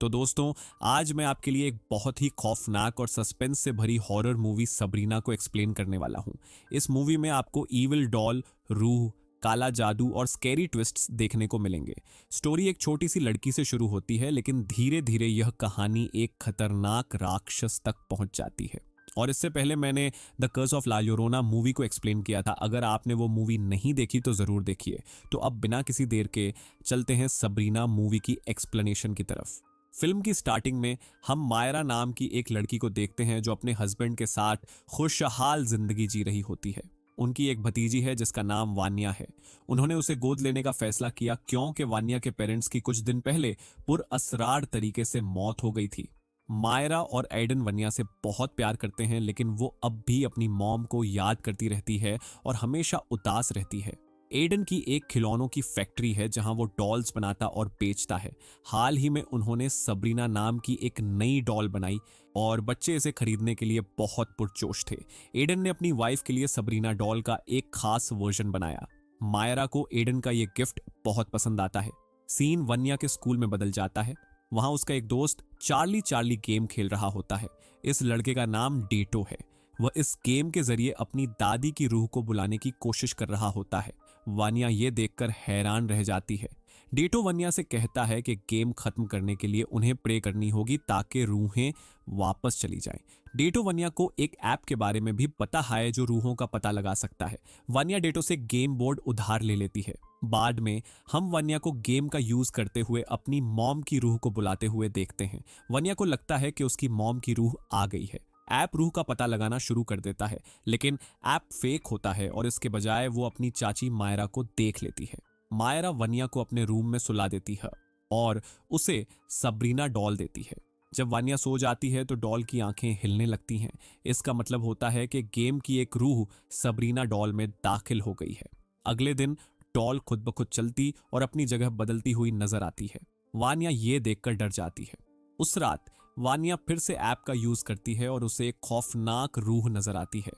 तो दोस्तों, आज मैं आपके लिए एक बहुत ही खौफनाक और सस्पेंस से भरी हॉरर मूवी सबरीना को एक्सप्लेन करने वाला हूं। इस मूवी में आपको ईविल डॉल, रूह, काला जादू और स्कैरी ट्विस्ट्स देखने को मिलेंगे। स्टोरी एक छोटी सी लड़की से शुरू होती है, लेकिन धीरे धीरे यह कहानी एक खतरनाक राक्षस तक पहुंच जाती है। और इससे पहले मैंने the curse of la llorona movie को एक्सप्लेन किया था। अगर आपने वो मूवी नहीं देखी तो ज़रूर देखिए। तो अब बिना किसी देर के चलते हैं सबरीना मूवी की एक्सप्लेनेशन की तरफ। फिल्म की स्टार्टिंग में हम मायरा नाम की एक लड़की को देखते हैं जो अपने हस्बैंड के साथ खुशहाल जिंदगी जी रही होती है। उनकी एक भतीजी है जिसका नाम वान्या है। उन्होंने उसे गोद लेने का फैसला किया क्योंकि वान्या के पेरेंट्स की कुछ दिन पहले पुरअसरार तरीके से मौत हो गई थी। मायरा और एडन वन्या से बहुत प्यार करते हैं, लेकिन वो अब भी अपनी मॉम को याद करती रहती है और हमेशा उदास रहती है। एडन की एक खिलौनों की फैक्ट्री है जहां वो डॉल्स बनाता और बेचता है। हाल ही में उन्होंने सबरीना नाम की एक नई डॉल बनाई और बच्चे इसे खरीदने के लिए बहुत पुरजोश थे। एडन ने अपनी वाइफ के लिए सबरीना डॉल का एक खास वर्जन बनाया। मायरा को एडन का ये गिफ्ट बहुत पसंद आता है। सीन वन्या के स्कूल में बदल जाता है। वहां उसका एक दोस्त चार्ली चार्ली गेम खेल रहा होता है। इस लड़के का नाम डेटो है। वह इस गेम के जरिए अपनी दादी की रूह को बुलाने की कोशिश कर रहा होता है। वानिया ये देखकर हैरान रह जाती है। डेटो वन्या से कहता है कि गेम खत्म करने के लिए उन्हें प्रे करनी होगी ताकि रूहें वापस चली जाएं। डेटो वन्या को एक ऐप के बारे में भी पता है जो रूहों का पता लगा सकता है। वन्या डेटो से गेम बोर्ड उधार ले लेती है। बाद में हम वन्या को गेम का यूज करते हुए अपनी मॉम की रूह को बुलाते हुए देखते हैं। वन्या को लगता है कि उसकी मॉम की रूह आ गई है। ऐप रूह का पता लगाना शुरू कर देता है, लेकिन ऐप फेक होता है और इसके बजाय वो अपनी चाची मायरा को देख लेती है। मायरा वन्या को अपने रूम में सुला देती है और उसे सबरीना डॉल देती है। जब वानिया सो जाती है तो डॉल की आंखें हिलने लगती हैं। इसका मतलब होता है कि गेम की एक रूह सबरीना डॉल में दाखिल हो गई है। अगले दिन डॉल खुद ब खुद चलती और अपनी जगह बदलती हुई नजर आती है। वानिया ये देखकर डर जाती है। उस रात वानिया फिर से ऐप का यूज करती है और उसे एक खौफनाक रूह नजर आती है।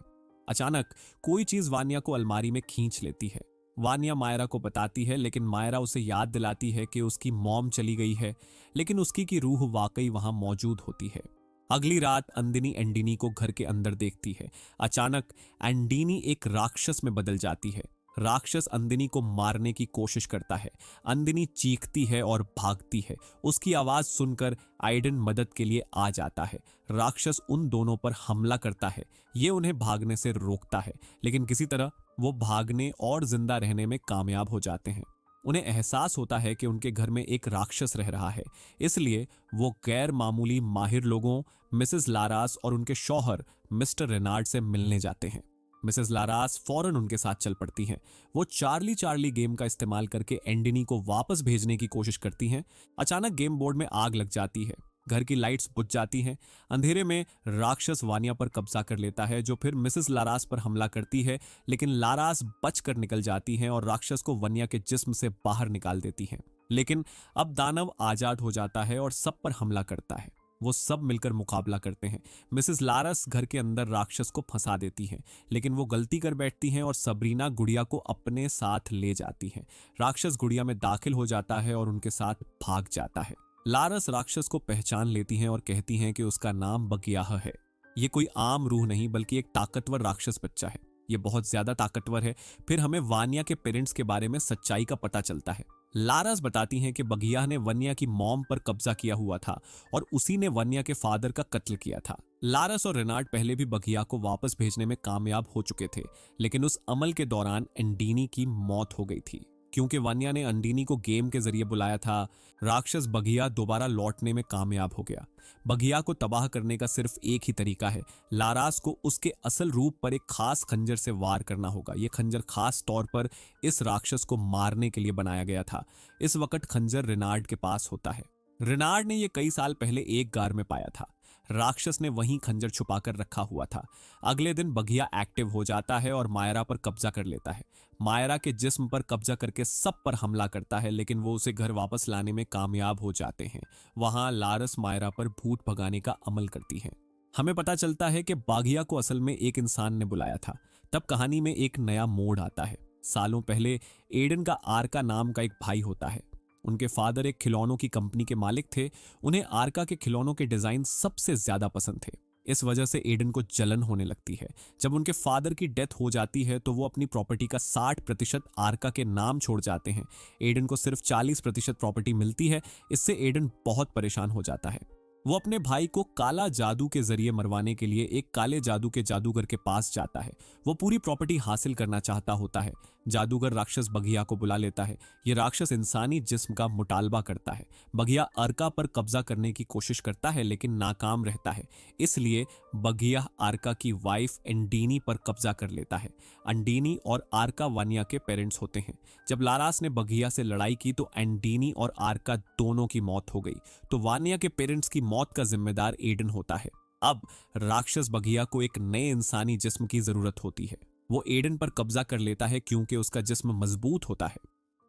अचानक कोई चीज वानिया को अलमारी में खींच लेती है। वानिया मायरा को बताती है, लेकिन मायरा उसे याद दिलाती है कि उसकी मॉम चली गई है, लेकिन उसकी की रूह वाकई वहां मौजूद होती है। अगली रात अंदिनी एंडिनी को घर के अंदर देखती है। अचानक एंडिनी एक राक्षस में बदल जाती है। राक्षस अंदिनी को मारने की कोशिश करता है। अंदिनी चीखती है और भागती है। उसकी आवाज सुनकर आइडन मदद के लिए आ जाता है। राक्षस उन दोनों पर हमला करता है। ये उन्हें भागने से रोकता है, लेकिन किसी तरह वो भागने और जिंदा रहने में कामयाब हो जाते हैं। उन्हें एहसास होता है कि उनके घर में एक राक्षस रह रहा है, इसलिए वो गैर मामूली माहिर लोगों मिसेस लारास और उनके शौहर मिस्टर रेनार्ड से मिलने जाते हैं। मिसेस लारास फौरन उनके साथ चल पड़ती हैं। वो चार्ली चार्ली गेम का इस्तेमाल करके एंडिनी को वापस भेजने की कोशिश करती हैं। अचानक गेम बोर्ड में आग लग जाती है। घर की लाइट्स बुझ जाती हैं। अंधेरे में राक्षस वानिया पर कब्जा कर लेता है, जो फिर मिसेस लारास पर हमला करती है, लेकिन लारास बचकर निकल जाती हैं और राक्षस को वन्या के जिस्म से बाहर निकाल देती हैं। लेकिन अब दानव आजाद हो जाता है और सब पर हमला करता है। वो सब मिलकर मुकाबला करते हैं। मिसेस लारस घर के अंदर राक्षस को फंसा देती हैं, लेकिन वो गलती कर बैठती हैं और सबरीना गुड़िया को अपने साथ ले जाती हैं। राक्षस गुड़िया में दाखिल हो जाता है और उनके साथ भाग जाता है। लारस राक्षस को पहचान लेती हैं और कहती हैं कि उसका नाम बगियाह है। ये कोई आम रूह नहीं बल्कि एक ताकतवर राक्षस बच्चा है। ये बहुत ज्यादा ताकतवर है। फिर हमें वानिया के पेरेंट्स के बारे में सच्चाई का पता चलता है। लारास बताती हैं कि बगियाह ने वन्या की मॉम पर कब्जा किया हुआ था और उसी ने वन्या के फादर का कत्ल किया था। लारस और रेनार्ड पहले भी बगियाह को वापस भेजने में कामयाब हो चुके थे, लेकिन उस अमल के दौरान एंडिनी की मौत हो गई थी। क्योंकि वन्या ने अंडिनी को गेम के जरिए बुलाया था, राक्षस बगिया दोबारा लौटने में कामयाब हो गया। बगिया को तबाह करने का सिर्फ एक ही तरीका है, लारास को उसके असल रूप पर एक खास खंजर से वार करना होगा। यह खंजर खास तौर पर इस राक्षस को मारने के लिए बनाया गया था। इस वक्त खंजर रेनार्ड के पास होता है। रेनार्ड ने यह कई साल पहले एक गार में पाया था। राक्षस ने वहीं खंजर छुपाकर रखा हुआ था। अगले दिन बगिया एक्टिव हो जाता है और मायरा पर कब्जा कर लेता है। मायरा के जिस्म पर कब्जा करके सब पर हमला करता है, लेकिन वो उसे घर वापस लाने में कामयाब हो जाते हैं। वहां लारस मायरा पर भूत भगाने का अमल करती है। हमें पता चलता है कि बागिया को असल में एक इंसान ने बुलाया था। तब कहानी में एक नया मोड़ आता है। सालों पहले एडन का आर्का नाम का एक भाई होता है। उनके फादर एक खिलौनों की कंपनी के मालिक थे। उन्हें आर्का के खिलौनों के डिजाइन सबसे ज्यादा पसंद थे। इस वजह से एडन को जलन होने लगती है। जब उनके फादर की डेथ हो जाती है तो वो अपनी प्रॉपर्टी का 60% आर्का के नाम छोड़ जाते हैं। एडन को सिर्फ 40% प्रॉपर्टी मिलती है। इससे एडन बहुत परेशान हो जाता है। वो अपने भाई को काला जादू के जरिए मरवाने के लिए एक काले जादू के जादूगर के पास जाता है। वो पूरी प्रॉपर्टी हासिल करना चाहता होता है। जादूगर राक्षस बघिया को बुला लेता है। ये राक्षस इंसानी जिस्म का मुटालबा करता है। बघिया अर्का पर कब्जा करने की कोशिश करता है लेकिन नाकाम रहता है। इसलिए बघिया आर्का की वाइफ एंडीनी पर कब्जा कर लेता है। अंडीनी और आर्का वानिया के पेरेंट्स होते हैं। जब लारास ने बघिया से लड़ाई की तो एंडीनी और आर्का दोनों की मौत हो गई। तो वानिया के पेरेंट्स की मौत का जिम्मेदार एडन होता है। अब राक्षस बघिया को एक नए इंसानी जिस्म की जरूरत होती है। वो एडन पर कब्जा कर लेता है क्योंकि उसका जिस्म मजबूत होता है।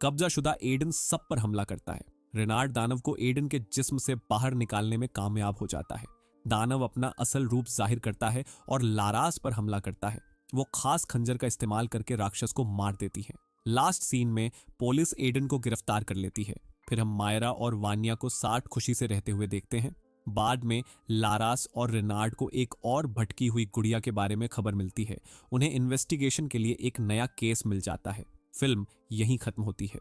कब्जाशुदा एडन सब पर हमला करता है। रेनार्ड दानव को एडन के जिस्म से बाहर निकालने में कामयाब हो जाता है। दानव अपना असल रूप जाहिर करता है और लारास पर हमला करता है। वो खास खंजर का इस्तेमाल करके राक्षस को मार देती है। लास्ट सीन में पुलिस एडन को गिरफ्तार कर लेती है। फिर हम मायरा और वानिया को 60 खुशी से रहते हुए देखते हैं। बाद में लारास और रेनार्ड को एक और भटकी हुई गुड़िया के बारे में खबर मिलती है। उन्हें इन्वेस्टिगेशन के लिए एक नया केस मिल जाता है। फिल्म यहीं खत्म होती है।